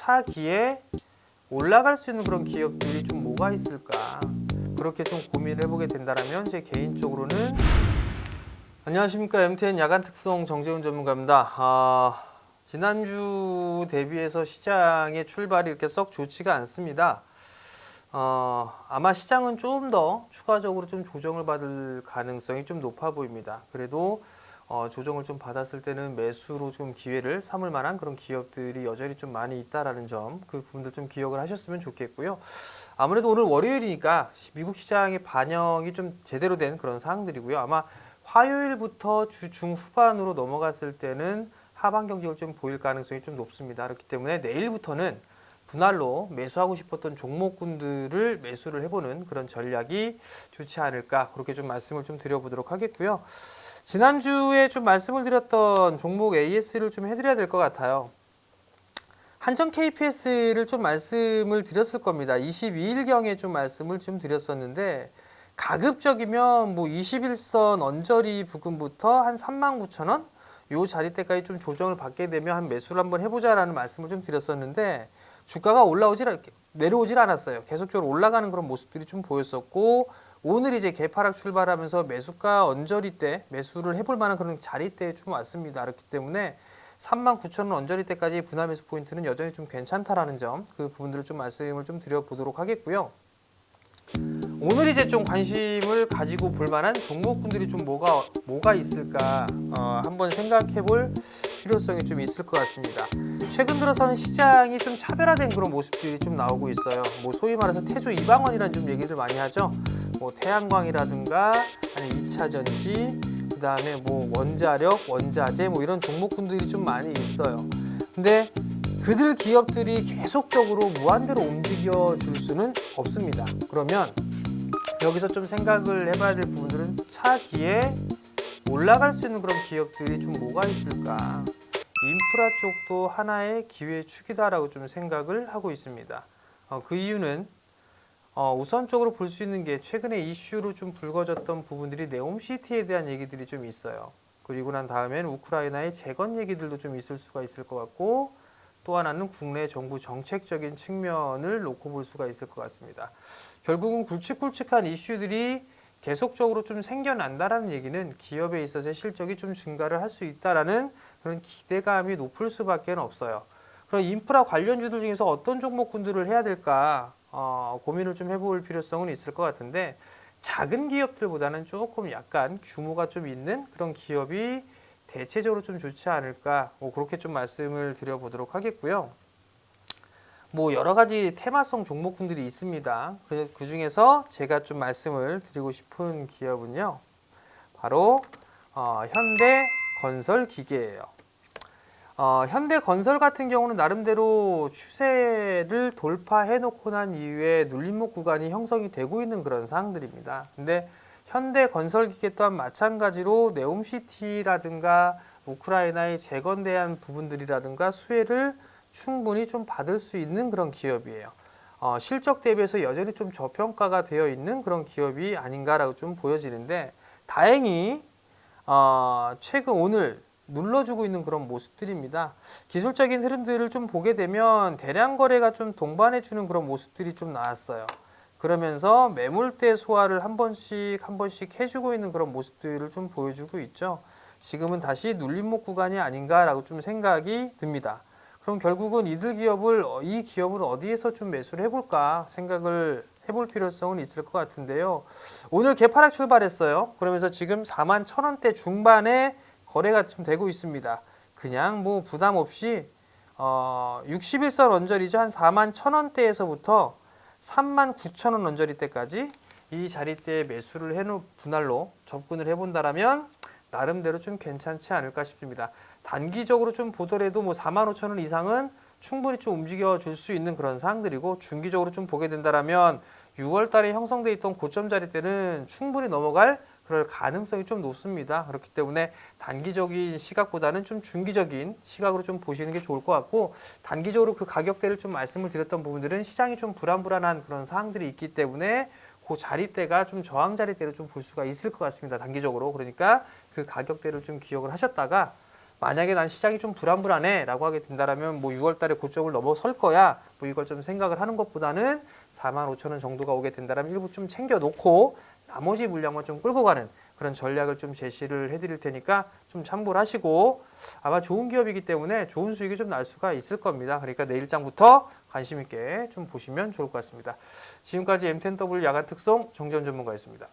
차기에 올라갈 수 있는 그런 기업들이 좀 뭐가 있을까? 그렇게 좀 고민을 해보게 된다면 제 개인적으로는 안녕하십니까, MTN 야간 특송 정재훈 전문가입니다. 지난주 대비해서 시장의 출발이 이렇게 썩 좋지가 않습니다. 아마 시장은 좀 더 추가적으로 좀 조정을 받을 가능성이 좀 높아 보입니다. 그래도 조정을 좀 받았을 때는 매수로 좀 기회를 삼을 만한 그런 기업들이 여전히 좀 많이 있다라는 점, 그 부분들 좀 기억을 하셨으면 좋겠고요. 아무래도 오늘 월요일이니까 미국 시장의 반영이 좀 제대로 된 그런 사항들이고요. 아마 화요일부터 주 중후반으로 넘어갔을 때는 하반 경직을 좀 보일 가능성이 좀 높습니다. 그렇기 때문에 내일부터는 분할로 매수하고 싶었던 종목군들을 매수를 해보는 그런 전략이 좋지 않을까, 그렇게 좀 말씀을 좀 드려보도록 하겠고요. 지난주에 좀 말씀을 드렸던 종목 AS를 좀 해드려야 될 것 같아요. 한정 KPS를 좀 말씀을 드렸을 겁니다. 22일경에 좀 말씀을 좀 드렸었는데, 가급적이면 뭐 21선 언저리 부근부터 한 39,000원 요 자리대까지 좀 조정을 받게 되면 한 매수를 한번 해보자라는 말씀을 좀 드렸었는데, 주가가 내려오질 않았어요. 계속적으로 올라가는 그런 모습들이 좀 보였었고, 오늘 이제 개파락 출발하면서 매수가 언저리 때 매수를 해볼 만한 그런 자리대에 좀 왔습니다. 그렇기 때문에 39,000원 언저리 때까지 분할 매수 포인트는 여전히 좀 괜찮다라는 점, 그 부분들을 좀 말씀을 좀 드려보도록 하겠고요. 오늘 이제 좀 관심을 가지고 볼 만한 종목군들이 좀 뭐가 있을까 한번 생각해 볼 필요성이 좀 있을 것 같습니다. 최근 들어서는 시장이 좀 차별화된 그런 모습들이 좀 나오고 있어요. 뭐 소위 말해서 태조 이방원이라는 좀 얘기를 많이 하죠. 뭐 태양광이라든가 아니면 2차 전지, 그 다음에 뭐 원자력, 원자재 뭐 이런 종목군들이 좀 많이 있어요. 근데 그들 기업들이 계속적으로 무한대로 움직여 줄 수는 없습니다. 그러면 여기서 좀 생각을 해봐야 될 부분들은 차기에 올라갈 수 있는 그런 기업들이 좀 뭐가 있을까? 인프라 쪽도 하나의 기회의 축이다라고 좀 생각을 하고 있습니다. 그 이유는 우선적으로 볼 수 있는 게 최근에 이슈로 좀 불거졌던 부분들이 네옴시티에 대한 얘기들이 좀 있어요. 그리고 난 다음엔 우크라이나의 재건 얘기들도 좀 있을 수가 있을 것 같고, 또 하나는 국내 정부 정책적인 측면을 놓고 볼 수가 있을 것 같습니다. 결국은 굵직굵직한 이슈들이 계속적으로 좀 생겨난다라는 얘기는 기업에 있어서의 실적이 좀 증가를 할 수 있다라는 그런 기대감이 높을 수밖에 없어요. 그럼 인프라 관련주들 중에서 어떤 종목군들을 해야 될까 고민을 좀 해볼 필요성은 있을 것 같은데, 작은 기업들보다는 조금 약간 규모가 좀 있는 그런 기업이 대체적으로 좀 좋지 않을까, 그렇게 좀 말씀을 드려보도록 하겠고요. 뭐 여러 가지 테마성 종목군들이 있습니다. 그 중에서 제가 좀 말씀을 드리고 싶은 기업은요, 바로 현대건설기계예요. 현대건설 같은 경우는 나름대로 추세를 돌파해 놓고 난 이후에 눌림목 구간이 형성이 되고 있는 그런 사항들입니다. 근데 현대건설기계 또한 마찬가지로 네옴시티라든가 우크라이나의 재건대한 부분들이라든가 수혜를 충분히 좀 받을 수 있는 그런 기업이에요. 실적 대비해서 여전히 좀 저평가가 되어 있는 그런 기업이 아닌가라고 좀 보여지는데, 다행히 최근 오늘 눌러주고 있는 그런 모습들입니다. 기술적인 흐름들을 좀 보게 되면 대량 거래가 좀 동반해주는 그런 모습들이 좀 나왔어요. 그러면서 매물대 소화를 한 번씩 해주고 있는 그런 모습들을 좀 보여주고 있죠. 지금은 다시 눌림목 구간이 아닌가라고 좀 생각이 듭니다. 그럼 결국은 이 기업을 어디에서 좀 매수를 해볼까 생각을 해볼 필요성은 있을 것 같은데요. 오늘 개파락 출발했어요. 그러면서 지금 41,000원대 중반에 거래가 좀 되고 있습니다. 그냥 뭐 부담 없이 61선 언저리죠. 한 41,000원대에서부터 39,000원 언저리대까지 이 자리대에 매수를 해놓은 분할로 접근을 해본다라면 나름대로 좀 괜찮지 않을까 싶습니다. 단기적으로 좀 보더라도 뭐 45,000원 이상은 충분히 좀 움직여 줄 수 있는 그런 사항들이고, 중기적으로 좀 보게 된다라면 6월 달에 형성돼 있던 고점 자리대는 충분히 넘어갈 그럴 가능성이 좀 높습니다. 그렇기 때문에 단기적인 시각보다는 좀 중기적인 시각으로 좀 보시는 게 좋을 것 같고, 단기적으로 그 가격대를 좀 말씀을 드렸던 부분들은 시장이 좀 불안한 그런 사항들이 있기 때문에 그 자리대가 좀 저항 자리대로 좀 볼 수가 있을 것 같습니다. 단기적으로. 그러니까 그 가격대를 좀 기억을 하셨다가 만약에 난 시장이 좀 불안불안해 라고 하게 된다면 뭐 6월 달에 고점을 넘어설 거야 뭐 이걸 좀 생각을 하는 것보다는 45,000원 정도가 오게 된다면 일부 좀 챙겨 놓고 나머지 물량만 좀 끌고 가는 그런 전략을 좀 제시를 해드릴 테니까 좀 참고를 하시고 아마 좋은 기업이기 때문에 좋은 수익이 좀 날 수가 있을 겁니다. 그러니까 내일장부터 관심 있게 좀 보시면 좋을 것 같습니다. 지금까지 M10W 야간 특송 정재훈 전문가였습니다.